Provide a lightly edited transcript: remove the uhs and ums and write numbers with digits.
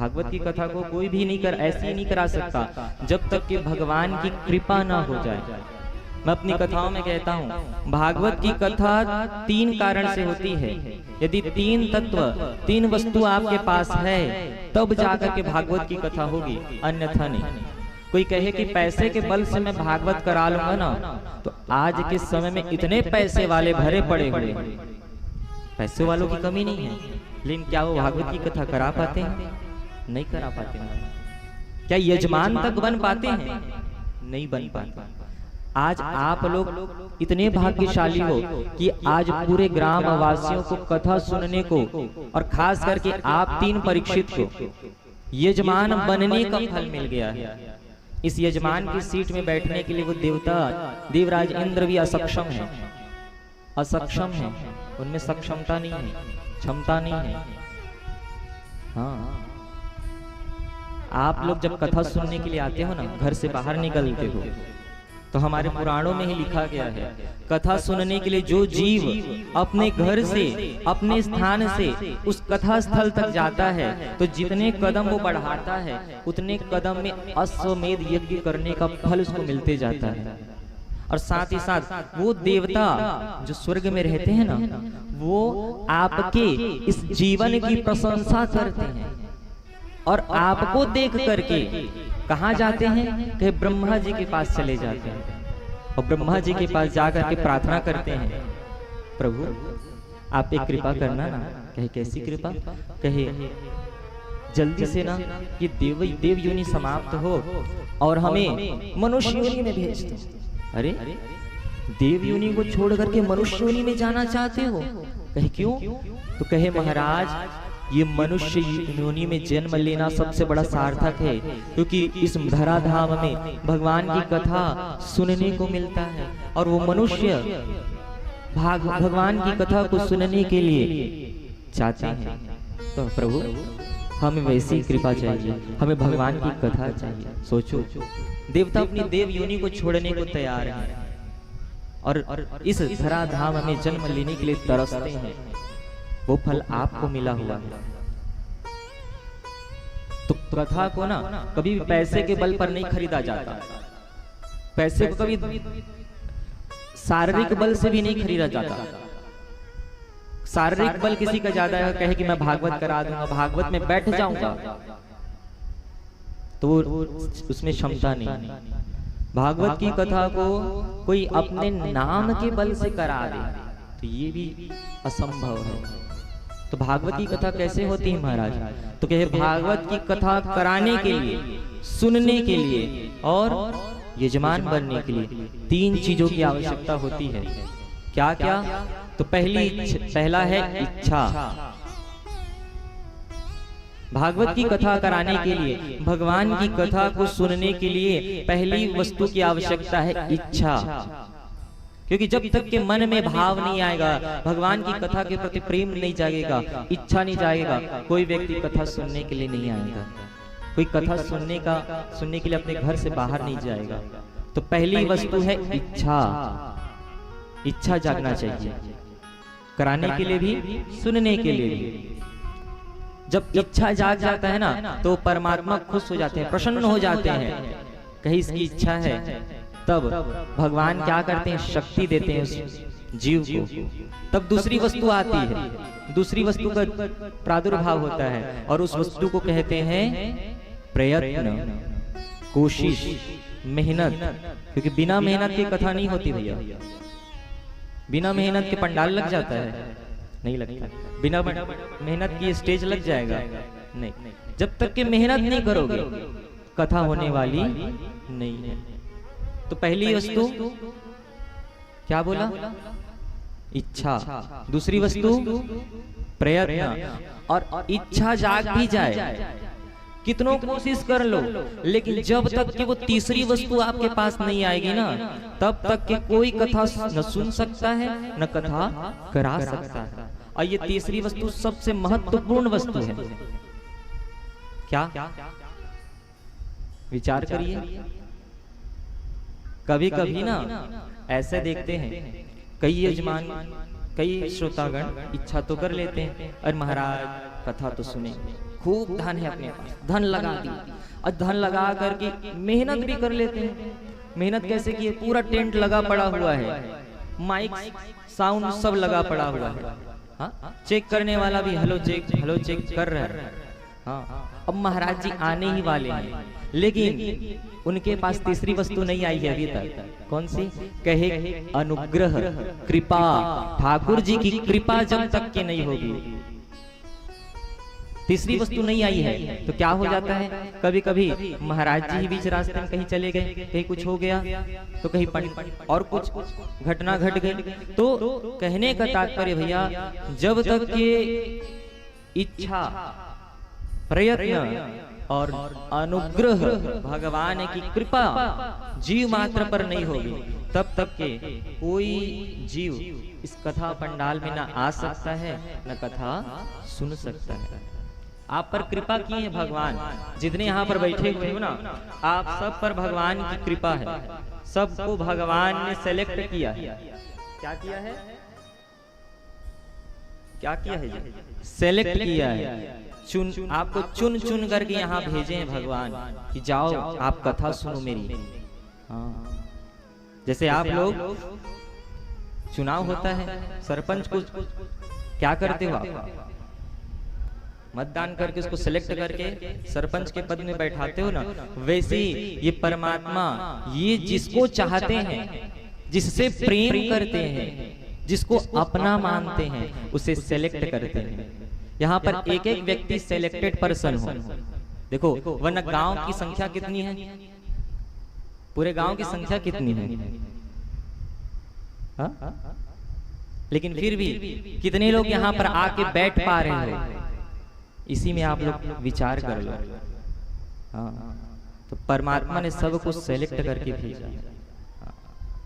भागवत की कथा को कोई भी नहीं ऐसी नहीं करा सकता जब तक कि भगवान की कृपा ना हो जाए। मैं अपनी कथाओं में कहता हूँ, भागवत की कथा 3 कारण से होती है। यदि 3 तत्व 3 वस्तु आपके पास है तब जाकर के भागवत की कथा होगी, अन्यथा नहीं। कोई कहे कि पैसे के बल से मैं भागवत करा लूंगा ना, तो आज के समय में इतने पैसे वाले भरे पड़े हुए हैं, पैसे वालों की कमी नहीं है, लेकिन क्या वो भागवत की कथा करा पाते हैं? नहीं करा पाते हैं। क्या यजमान तक बन पाते हैं? नहीं बन पाते। आज आप लोग इतने भाग्यशाली हो कि आज पूरे ग्राम वासियों को कथा सुनने को, और खास करके आप 3 परीक्षित को यजमान बनने का फल मिल गया है। इस यजमान की सीट में बैठने के लिए वो देवता देवराज इंद्र भी असक्षम है, उनमें सक्षमता नहीं है, क्षमता नहीं है। हाँ, आप लोग जब कथा सुनने के लिए आते हो ना, घर से बाहर निकलते हो, तो हमारे पुराणों में ही लिखा गया है, कथा सुनने के लिए जो जीव अपने घर से, अपने स्थान से उस कथा स्थल तक जाता है, तो जितने कदम वो बढ़ाता है उतने कदम में अश्वमेध यज्ञ करने का फल उसको मिलते जाता है। और साथ ही साथ वो देवता जो स्वर्ग में रहते हैं ना, वो आपके इस जीवन की प्रशंसा करते हैं और आपको देख करके कहाँ जाते हैं? कहे ब्रह्मा जी के पास चले जाते हैं, और ब्रह्मा जी के पास जाकर के प्रार्थना करते हैं, प्रभु आप एक कृपा करना ना। कहे कैसी कृपा? कहे जल्दी से ना ये देव योनि समाप्त हो और हमें मनुष्य योनि में भेज दो। अरे देव योनि को छोड़ करके मनुष्य योनि में जाना चाहते हो? कहे क्यों? तो कहे महाराज ये मनुष्य योनि में जन्म लेना सबसे बड़ा सार्थक है, क्योंकि इस धराधाम में भगवान की कथा सुनने को मिलता है, और वो मनुष्य भगवान की कथा को सुनने के लिए चाहते हैं। तो प्रभु हमें वैसी कृपा चाहिए, हमें भगवान की कथा चाहिए। सोचो, देवता अपनी देव योनि को छोड़ने को तैयार है और इस धराधाम में जन्म लेने के लिए तरसते हैं। वो फल आपको मिला हुआ है। तो कथा को ना कभी पैसे के बल पर नहीं खरीदा जाता, पैसे को कभी शारीरिक बल से भी नहीं खरीदा जाता। शारीरिक बल किसी का ज्यादा है, कहे कि मैं भागवत करा दूंगा, भागवत में बैठ जाऊंगा, तो उसमें क्षमता नहीं। भागवत की कथा को कोई अपने नाम के बल से करा दे तो ये भी असंभव है। तो भागवत की कथा कैसे होती है महाराज? तो कहे भागवत की कथा कराने के लिए, सुनने के लिए और यजमान बनने के लिए 3 चीजों की आवश्यकता होती है। क्या क्या? तो पहला है इच्छा। भागवत की कथा कराने के लिए, भगवान की कथा को सुनने के लिए पहली वस्तु की आवश्यकता है इच्छा। क्योंकि जब तक के मन में भाव नहीं आएगा, भगवान की कथा के प्रति प्रेम नहीं जागेगा, इच्छा नहीं जागेगा, कोई व्यक्ति कथा सुनने के लिए नहीं आएगा, कोई कथा सुनने के लिए अपने घर से बाहर नहीं जाएगा। तो पहली वस्तु है इच्छा। इच्छा जागना चाहिए, कराने के लिए भी, सुनने के लिए भी। जब इच्छा जाग जाता है ना, तो परमात्मा खुश हो जाते हैं, प्रसन्न हो जाते हैं। कहीं इसकी इच्छा है, तब भगवान क्या करते हैं? शक्ति देते हैं उस जीव को। तब दूसरी वस्तु आती है, दूसरी वस्तु का प्रादुर्भाव होता है, और उस वस्तु को कहते हैं प्रयत्न, कोशिश, मेहनत। क्योंकि बिना मेहनत की कथा नहीं होती भैया। बिना मेहनत के पंडाल लग जाता है? नहीं लगता। बिना मेहनत की स्टेज लग जाएगा? नहीं। जब तक कि मेहनत नहीं करोगे कथा होने वाली नहीं है। तो पहली वस्तु क्या बोला? इच्छा। दूसरी वस्तु प्रयत्न। और इच्छा जाग भी जाए, कितनों कोशिश कर लो, लेकिन जब तक कि वो तीसरी वस्तु आपके पास नहीं आएगी ना, तब तक कि कोई कथा न सुन सकता है न कथा करा सकता है। और ये तीसरी वस्तु सबसे महत्वपूर्ण वस्तु है। क्या? विचार करिए। कभी कभी ना ऐसे देखते हैं, कई यजमान, कई श्रोतागण इच्छा तो कर लेते हैं, और महाराज कथा तो सुने, खूब धन है अपने पास, धन लगा दी, और धन लगा करके मेहनत भी कर लेते हैं। मेहनत कैसे की? पूरा टेंट लगा पड़ा हुआ है, माइक साउंड सब लगा पड़ा हुआ है, हाँ, चेक करने वाला भी हेलो चेक कर रहा है। हाँ, अब महाराज जी आने ही वाले हैं, लेकिन उनके पास तीसरी वस्तु नहीं आई है अभी तक। कौन सी? कहे अनुग्रह, कृपा। ठाकुर जी की कृपा जब तक के नहीं होगी, तीसरी वस्तु नहीं आई है, तो क्या हो जाता है? कभी कभी महाराज जी ही बीच रास्ते में कहीं चले गए, कहीं कुछ हो गया, तो कहीं और कुछ घटना घट गई। तो कहने का तात्पर्य भैया, जब तक के इच्छा, प्रयत्न और अनुग्रह, भगवान की कृपा जीव मात्र पर नहीं होगी, तब तक के कोई जीव इस कथा पंडाल में न आ सकता है, न कथा सुन सकता है। आप पर कृपा की है भगवान, जितने यहाँ पर बैठे हुए हो ना, आप सब पर भगवान की कृपा है। सबको भगवान ने सेलेक्ट किया है। क्या किया है? क्या किया है? सेलेक्ट किया है, आपको चुन चुन करके यहाँ भेजे हैं भगवान कि जाओ आप कथा सुनो मेरी। हाँ, जैसे आप लोग चुनाव होता है, सरपंच को क्या करते हो आप? मतदान करके उसको सिलेक्ट करके सरपंच के पद में बैठाते हो ना। वैसे ये परमात्मा, ये जिसको चाहते हैं, जिससे प्रेम करते हैं, जिसको अपना मानते हैं, उसे सेलेक्ट करते हैं। यहाँ पर एक एक व्यक्ति सेलेक्टेड पर्सन हो। देखो, वरना गांव की संख्या कितनी है? पूरे गांव की संख्या कितनी है? हा? लेकिन फिर भी कितने लोग यहाँ पर आके बैठ पा रहे हो? इसी में आप लोग विचार कर लो। हाँ, तो परमात्मा ने सबको सेलेक्ट करके भेजा।